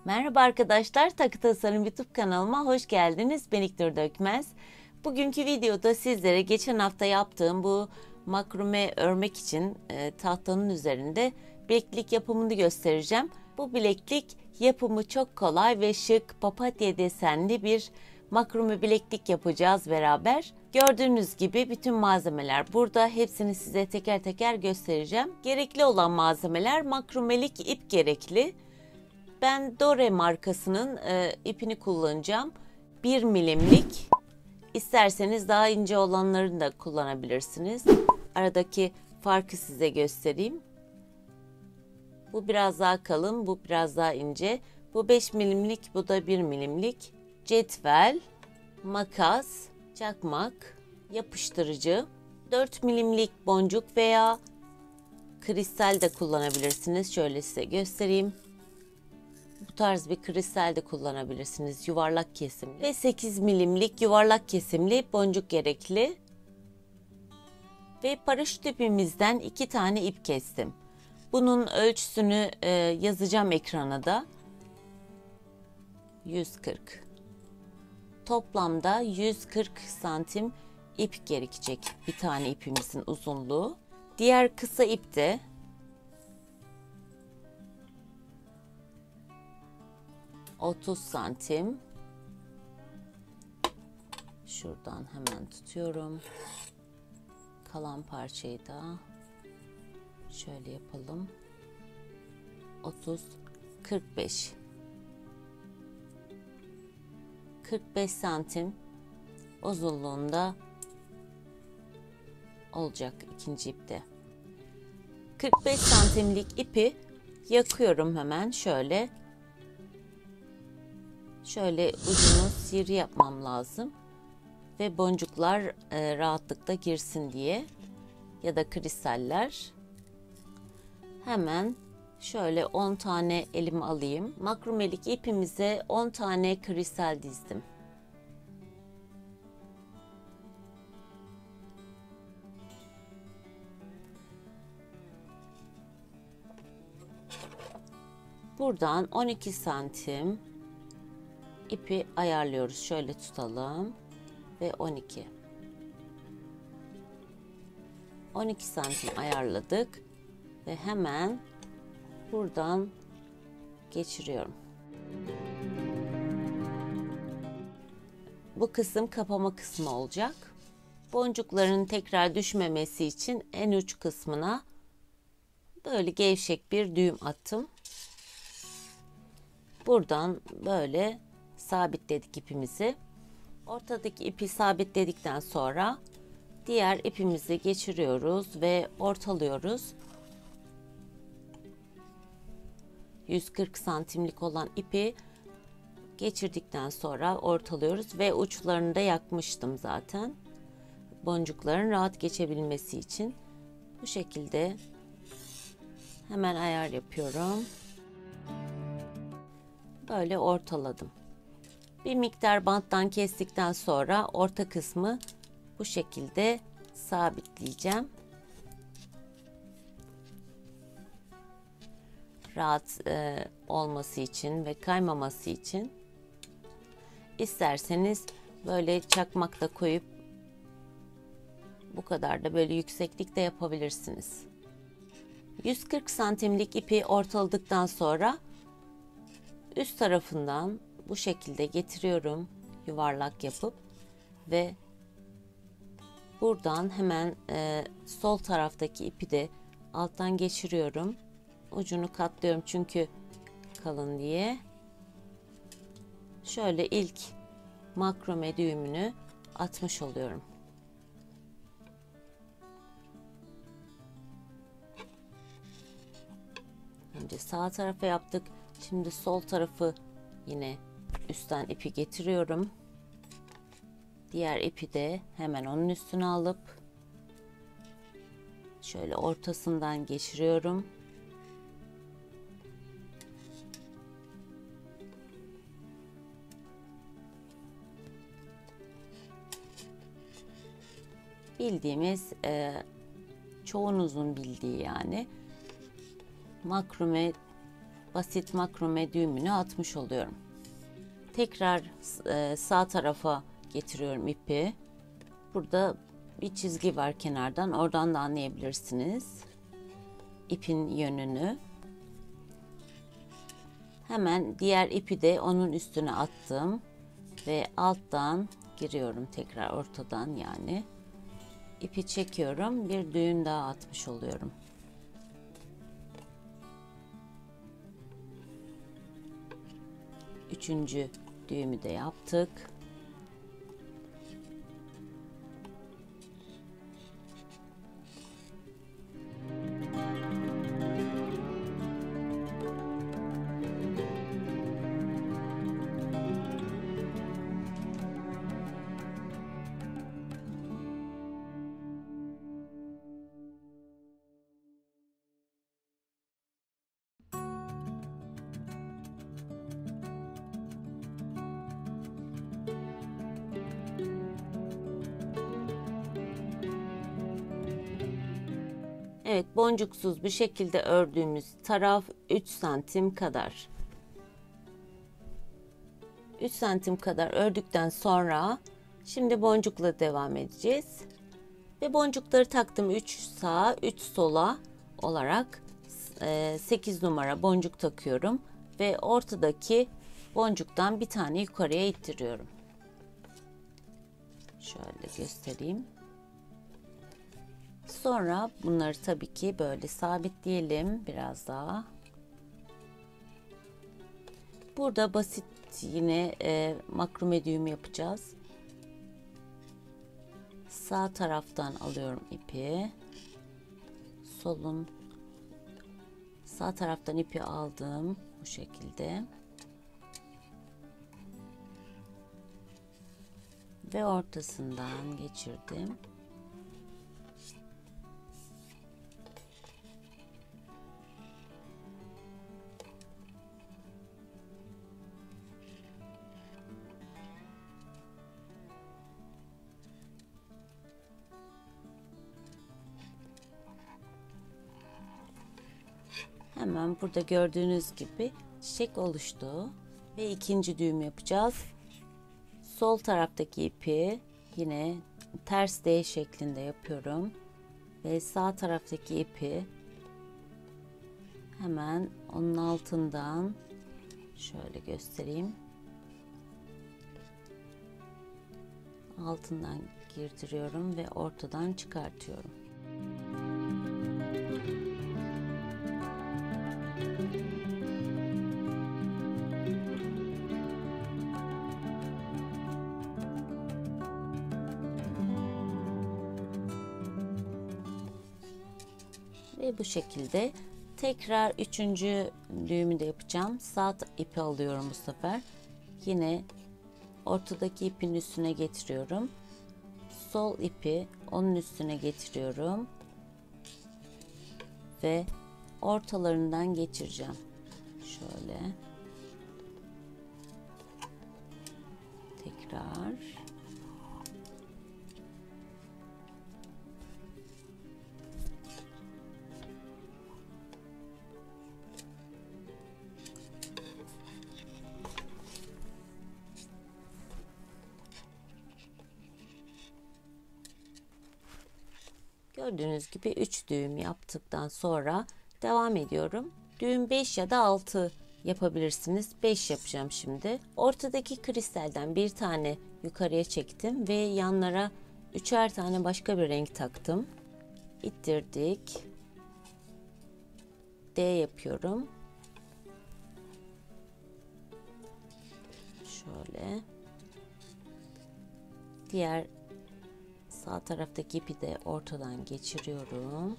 Merhaba arkadaşlar, Takı Tasarım YouTube kanalıma hoş geldiniz. Ben İknur Dökmez. Bugünkü videoda sizlere geçen hafta yaptığım bu makrume örmek için tahtanın üzerinde bileklik yapımını göstereceğim. Bu bileklik yapımı çok kolay ve şık, papatya desenli bir makrume bileklik yapacağız beraber. Gördüğünüz gibi bütün malzemeler burada. Hepsini size teker teker göstereceğim. Gerekli olan malzemeler makrumelik ip gerekli. Ben Dore markasının ipini kullanacağım. 1 milimlik. İsterseniz daha ince olanlarını da kullanabilirsiniz. Aradaki farkı size göstereyim. Bu biraz daha kalın, bu biraz daha ince. Bu 5 milimlik, bu da 1 milimlik. Cetvel, makas, çakmak, yapıştırıcı, 4 milimlik boncuk veya kristal de kullanabilirsiniz. Şöyle size göstereyim. Bu tarz bir kristal de kullanabilirsiniz. Yuvarlak kesimli. Ve 8 milimlik yuvarlak kesimli boncuk gerekli. Ve paraşüt ipimizden 2 tane ip kestim. Bunun ölçüsünü yazacağım ekrana da. 140. Toplamda 140 santim ip gerekecek bir tane ipimizin uzunluğu. Diğer kısa ip de 30 santim. Şuradan hemen tutuyorum. Kalan parçayı da şöyle yapalım. 30, 45. 45 santim uzunluğunda olacak ikinci ipte. 45 santimlik ipi yakıyorum hemen şöyle. Şöyle ucunu sivri yapmam lazım ve boncuklar rahatlıkla girsin diye ya da kristaller. Hemen şöyle 10 tane elime alayım. Makrumelik ipimize 10 tane kristal dizdim. Buradan 12 santim İpi ayarlıyoruz. Şöyle tutalım ve 12. 12 santim ayarladık ve hemen buradan geçiriyorum. Bu kısım kapama kısmı olacak. Boncukların tekrar düşmemesi için en uç kısmına böyle gevşek bir düğüm attım. Buradan böyle sabitledik ipimizi. Ortadaki ipi sabitledikten sonra diğer ipimizi geçiriyoruz ve ortalıyoruz. 140 santimlik olan ipi geçirdikten sonra ortalıyoruz ve uçlarını da yakmıştım zaten. Boncukların rahat geçebilmesi için bu şekilde hemen ayar yapıyorum. Böyle ortaladım. Bir miktar banttan kestikten sonra orta kısmı bu şekilde sabitleyeceğim. Rahat olması için ve kaymaması için. İsterseniz böyle çakmakla koyup bu kadar da böyle yükseklikte yapabilirsiniz. 140 santimlik ipi ortaladıktan sonra üst tarafından bu şekilde getiriyorum yuvarlak yapıp ve buradan hemen sol taraftaki ipi de alttan geçiriyorum. Ucunu katlıyorum çünkü kalın diye. Şöyle ilk makrome düğümünü atmış oluyorum. Önce sağ tarafa yaptık. Şimdi sol tarafı yine üstten ipi getiriyorum. Diğer ipi de hemen onun üstüne alıp şöyle ortasından geçiriyorum. Bildiğimiz çoğunuzun bildiği yani makrume basit makrome düğümünü atmış oluyorum. Tekrar sağ tarafa getiriyorum ipi. Burada bir çizgi var kenardan. Oradan da anlayabilirsiniz ipin yönünü. Hemen diğer ipi de onun üstüne attım ve alttan giriyorum, tekrar ortadan, yani ipi çekiyorum, bir düğüm daha atmış oluyorum. Üçüncü düğümü de yaptık. Evet, boncuksuz bir şekilde ördüğümüz taraf 3 santim kadar. 3 santim kadar ördükten sonra şimdi boncukla devam edeceğiz. Ve boncukları taktım, 3 sağa 3 sola olarak 8 numara boncuk takıyorum ve ortadaki boncuktan bir tane yukarıya ittiriyorum. Şöyle göstereyim. Sonra bunları tabii ki böyle sabitleyelim biraz daha. Burada basit yine makrome düğüm yapacağız. Sağ taraftan alıyorum ipi. Sağ taraftan ipi aldım bu şekilde. Ve ortasından geçirdim. Hemen burada gördüğünüz gibi çiçek oluştu ve ikinci düğüm yapacağız. Sol taraftaki ipi yine ters D şeklinde yapıyorum ve sağ taraftaki ipi hemen onun altından şöyle göstereyim. Altından girdiriyorum ve ortadan çıkartıyorum. Ve bu şekilde tekrar üçüncü düğümü de yapacağım. Sağ ipi alıyorum bu sefer. Yine ortadaki ipin üstüne getiriyorum. Sol ipi onun üstüne getiriyorum. Ve ortalarından geçireceğim. Şöyle. Tekrar. Gördüğünüz gibi 3 düğüm yaptıktan sonra devam ediyorum. Düğüm 5 ya da 6 yapabilirsiniz. 5 yapacağım şimdi. Ortadaki kristalden bir tane yukarıya çektim ve yanlara 3'er tane başka bir renk taktım. İttirdik. D yapıyorum. Şöyle. Diğer sağ taraftaki ipi de ortadan geçiriyorum.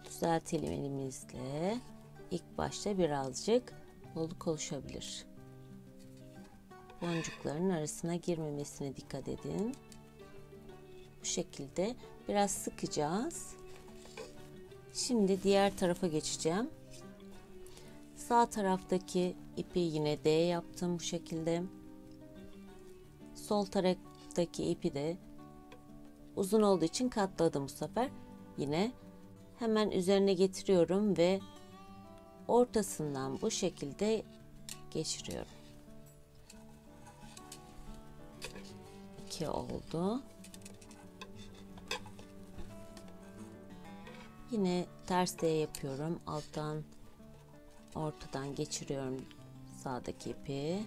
Düzeltelim elimizle. İlk başta birazcık bolluk oluşabilir. Boncukların arasına girmemesine dikkat edin. Bu şekilde biraz sıkacağız. Şimdi diğer tarafa geçeceğim. Sağ taraftaki ipi yine D yaptım bu şekilde. Sol taraftaki ipi de Uzun olduğu için katladım bu sefer. Yine hemen üzerine getiriyorum ve ortasından bu şekilde geçiriyorum. 2 oldu. Yine ters D yapıyorum. Alttan ortadan geçiriyorum sağdaki ipi.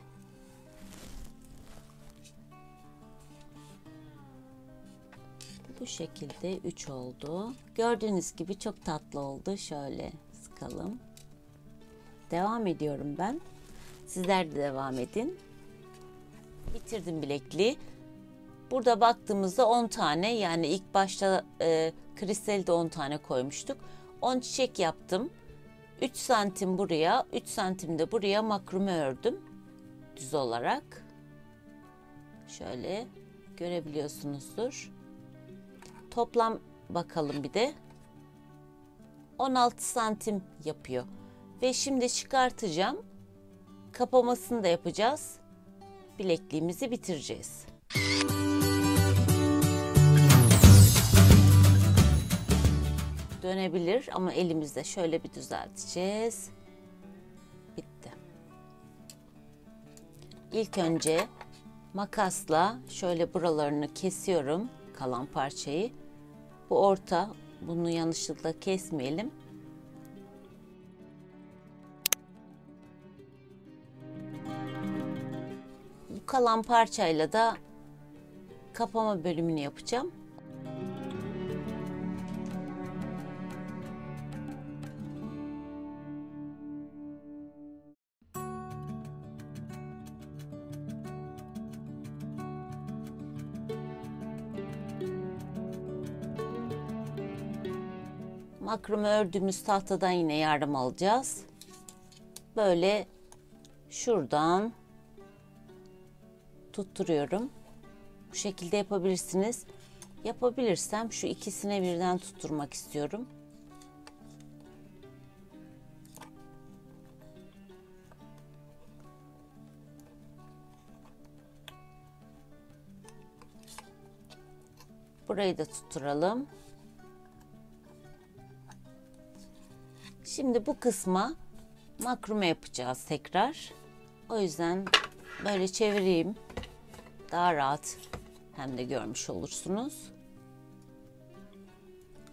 Bu şekilde 3 oldu. Gördüğünüz gibi çok tatlı oldu. Şöyle sıkalım. Devam ediyorum ben. Sizler de devam edin. Bitirdim bilekliği. Burada baktığımızda 10 tane, yani ilk başta kristali de 10 tane koymuştuk. 10 çiçek yaptım. 3 santim buraya, 3 santim de buraya makrume ördüm. Düz olarak. Şöyle görebiliyorsunuzdur. Toplam bakalım bir de. 16 santim yapıyor. Ve şimdi çıkartacağım. Kapamasını da yapacağız. Bilekliğimizi bitireceğiz. Dönebilir ama elimizde şöyle bir düzelteceğiz. Bitti. İlk önce makasla şöyle buralarını kesiyorum, kalan parçayı. Bu orta, bunu yanlışlıkla kesmeyelim. Bu kalan parçayla da kapama bölümünü yapacağım. Makrume ördüğümüz tahtadan yine yardım alacağız. Böyle şuradan tutturuyorum. Bu şekilde yapabilirsiniz. Yapabilirsem şu ikisine birden tutturmak istiyorum. Burayı da tutturalım. Şimdi bu kısma makrume yapacağız tekrar. O yüzden böyle çevireyim. Daha rahat hem de görmüş olursunuz.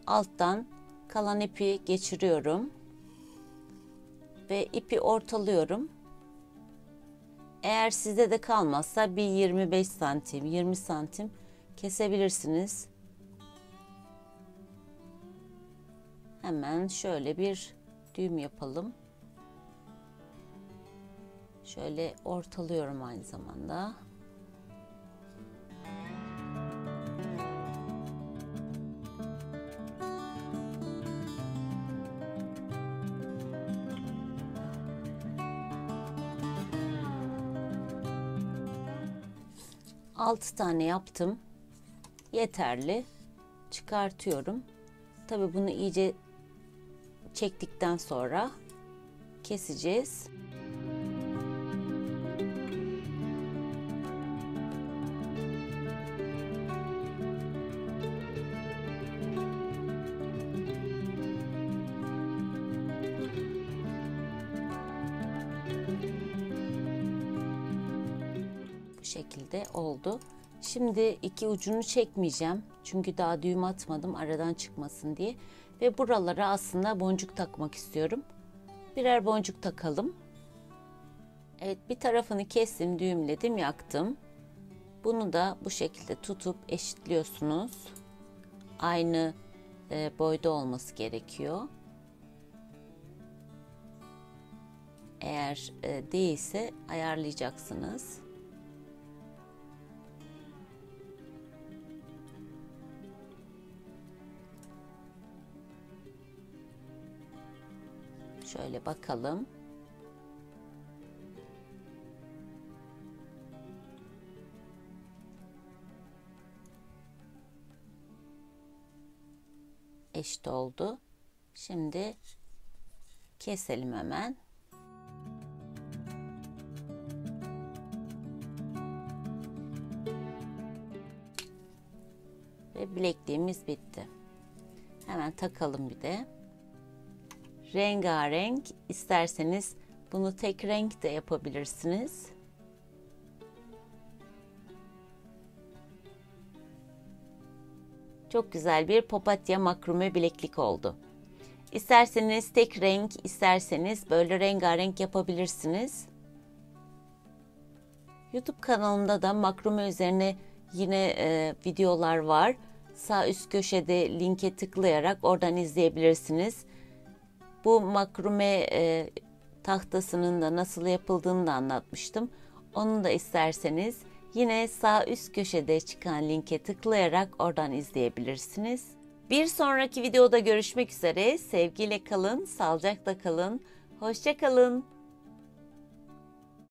Alttan kalan ipi geçiriyorum. Ve ipi ortalıyorum. Eğer sizde de kalmazsa bir 25 santim, 20 santim kesebilirsiniz. Hemen şöyle bir düğüm yapalım. Şöyle ortalıyorum aynı zamanda. Altı tane yaptım. Yeterli. Çıkartıyorum. Tabii bunu iyice çektikten sonra keseceğiz. Bu şekilde oldu. Şimdi iki ucunu çekmeyeceğim. Çünkü daha düğüm atmadım aradan çıkmasın diye. Ve buralara aslında boncuk takmak istiyorum. Birer boncuk takalım. Evet, bir tarafını kestim, düğümledim, yaktım. Bunu da bu şekilde tutup eşitliyorsunuz. Aynı boyda olması gerekiyor. Eğer değilse ayarlayacaksınız. Şöyle bakalım. Eşit oldu. Şimdi keselim hemen. Ve Bilekliğimiz bitti. Hemen takalım bir de. Rengarenk, isterseniz bunu tek renk de yapabilirsiniz. Çok güzel bir papatya makrome bileklik oldu. İsterseniz tek renk, isterseniz böyle rengarenk yapabilirsiniz. YouTube kanalımda da makrome üzerine yine videolar var. Sağ üst köşede linke tıklayarak oradan izleyebilirsiniz. Bu makrome tahtasının da nasıl yapıldığını da anlatmıştım. Onu da isterseniz yine sağ üst köşede çıkan linke tıklayarak oradan izleyebilirsiniz. Bir sonraki videoda görüşmek üzere. Sevgiyle kalın, sağlıcakla kalın. Hoşça kalın.